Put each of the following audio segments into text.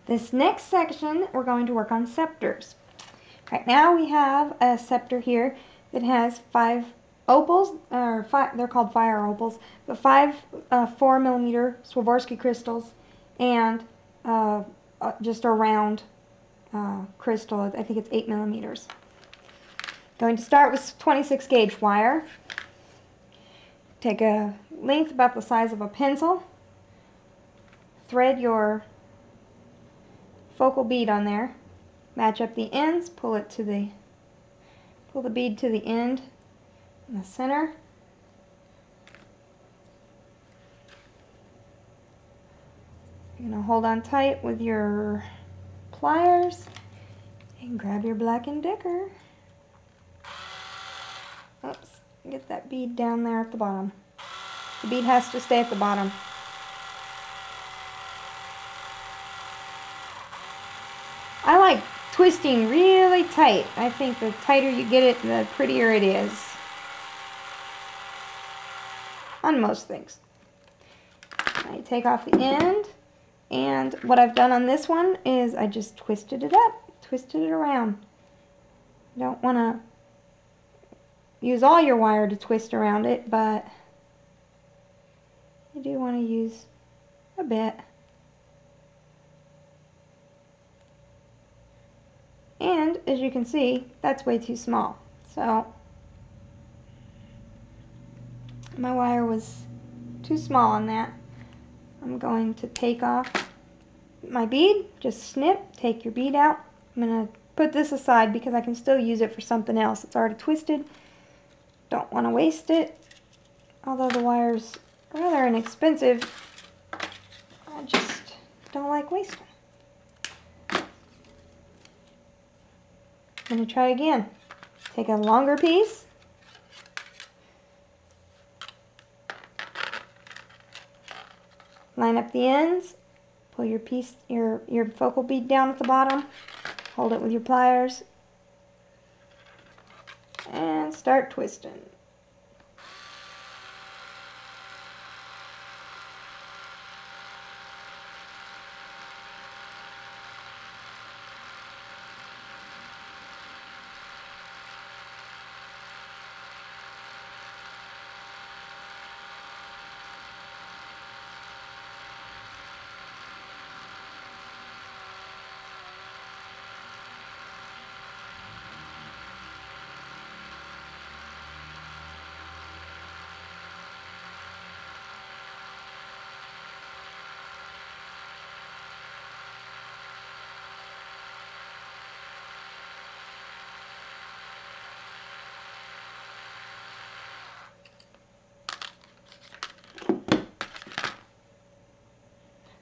This next section, we're going to work on scepters. Right now we have a scepter here that has 5 opals, or 5, they're called fire opals, but 5 4mm Swarovski crystals, and just a round crystal. I think it's 8mm. Going to start with 26 gauge wire. Take a length about the size of a pencil. Thread your focal bead on there. Match up the ends. Pull the bead to the end in the center. You're going to hold on tight with your pliers and grab your Black & Decker. Oops, get that bead down there at the bottom. The bead has to stay at the bottom. I like twisting really tight. I think the tighter you get it, the prettier it is. On most things. I take off the end, and what I've done on this one is I just twisted it up, twisted it around. You don't want to use all your wire to twist around it, but you do want to use a bit. And as you can see, that's way too small. So my wire was too small on that. I'm going to take off my bead, just snip, take your bead out. I'm going to put this aside because I can still use it for something else. It's already twisted. Don't want to waste it. Although the wire's rather inexpensive, I just don't like wasting. I'm going to try again. Take a longer piece. Line up the ends. Pull your piece, your focal bead down at the bottom. Hold it with your pliers. And start twisting.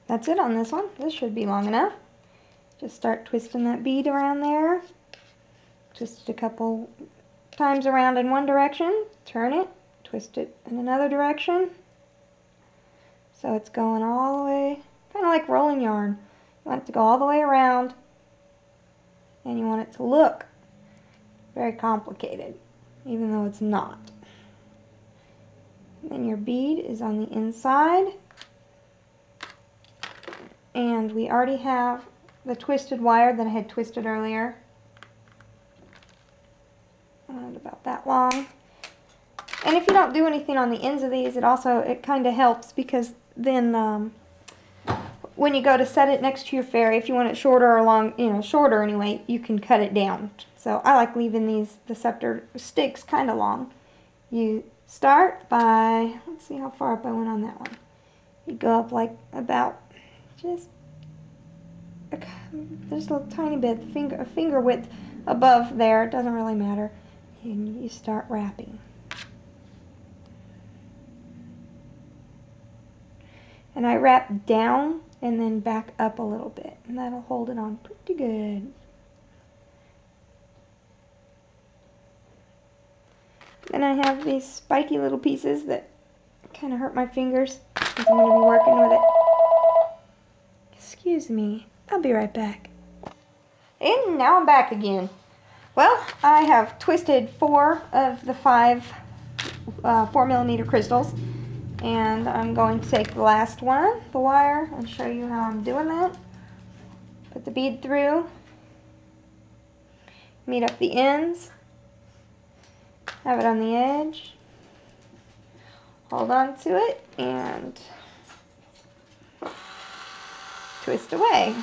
That's it on this one. This should be long enough. Just start twisting that bead around there. Twist it a couple times around in one direction. Turn it. Twist it in another direction. So it's going all the way, kind of like rolling yarn. You want it to go all the way around. And you want it to look very complicated, even though it's not. And then your bead is on the inside. And we already have the twisted wire that I had twisted earlier. And about that long. And if you don't do anything on the ends of these, it kind of helps, because then when you go to set it next to your fairy, if you want it shorter or long, shorter anyway, you can cut it down. So I like leaving the scepter sticks kind of long. You start by, let's see how far up I went on that one. You go up like about just a little tiny bit, a finger width above there. It doesn't really matter. And you start wrapping. And I wrap down and then back up a little bit, and that'll hold it on pretty good. Then I have these spiky little pieces that kind of hurt my fingers because I'm going to be working with it. Excuse me, I'll be right back. And now I'm back again. Well, I have twisted 4 of the 5 4mm crystals, and I'm going to take the last one, the wire, and show you how I'm doing that. Put the bead through, meet up the ends, have it on the edge, hold on to it, and twist away.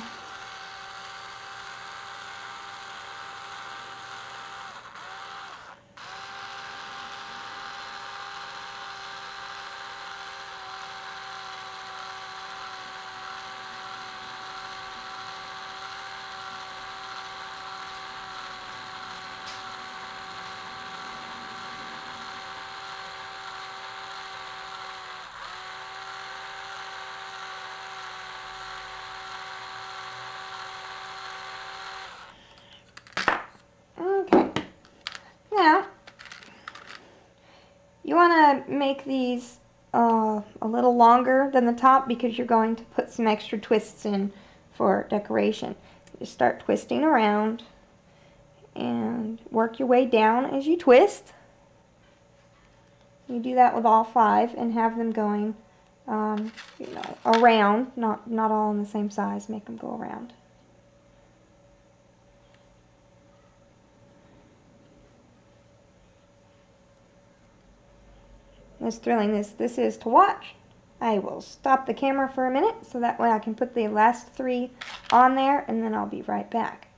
Now, you want to make these a little longer than the top because you're going to put some extra twists in for decoration. Just start twisting around and work your way down as you twist. You do that with all 5 and have them going around, not all in the same size. Make them go around. As thrilling as this is to watch, I will stop the camera for a minute so that way I can put the last 3 on there, and then I'll be right back.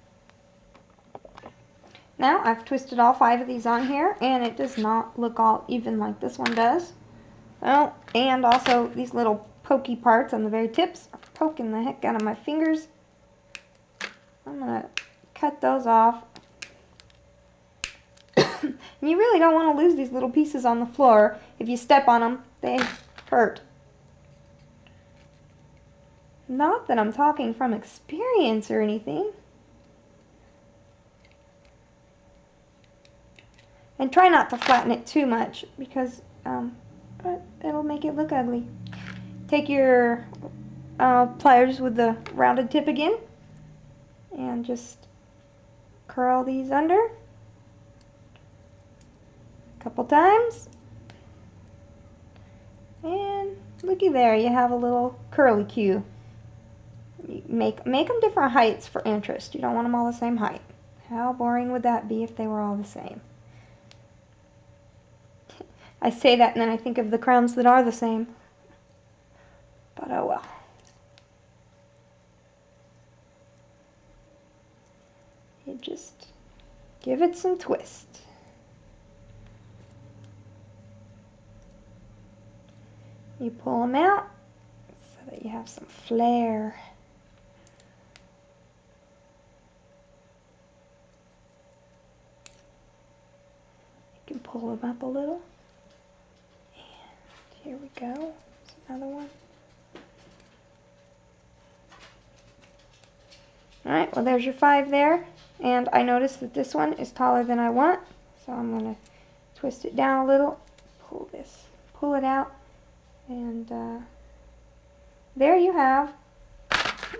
Now I've twisted all 5 of these on here, and it does not look all even like this one does. Oh, and also these little pokey parts on the very tips are poking the heck out of my fingers. I'm going to cut those off. You really don't want to lose these little pieces on the floor. If you step on them, they hurt. Not that I'm talking from experience or anything. And try not to flatten it too much because it'll make it look ugly. Take your pliers with the rounded tip again and just curl these under a couple times. And looky there, you have a little curly cue. Make them different heights for interest. You don't want them all the same height. How boring would that be if they were all the same? I say that and then I think of the crowns that are the same. But oh well. You just give it some twist. You pull them out so that you have some flair. You can pull them up a little. And here we go. There's another one. Alright, well there's your 5 there. And I noticed that this one is taller than I want. So I'm going to twist it down a little. Pull it out. And there you have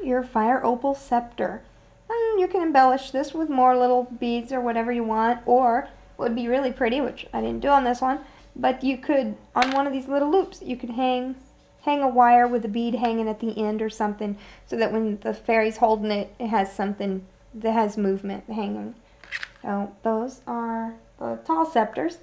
your fire opal scepter. And you can embellish this with more little beads or whatever you want, or what would be really pretty, which I didn't do on this one, but you could, on one of these little loops, you could hang a wire with a bead hanging at the end or something, so that when the fairy's holding it, it has something that has movement hanging. So those are the tall scepters.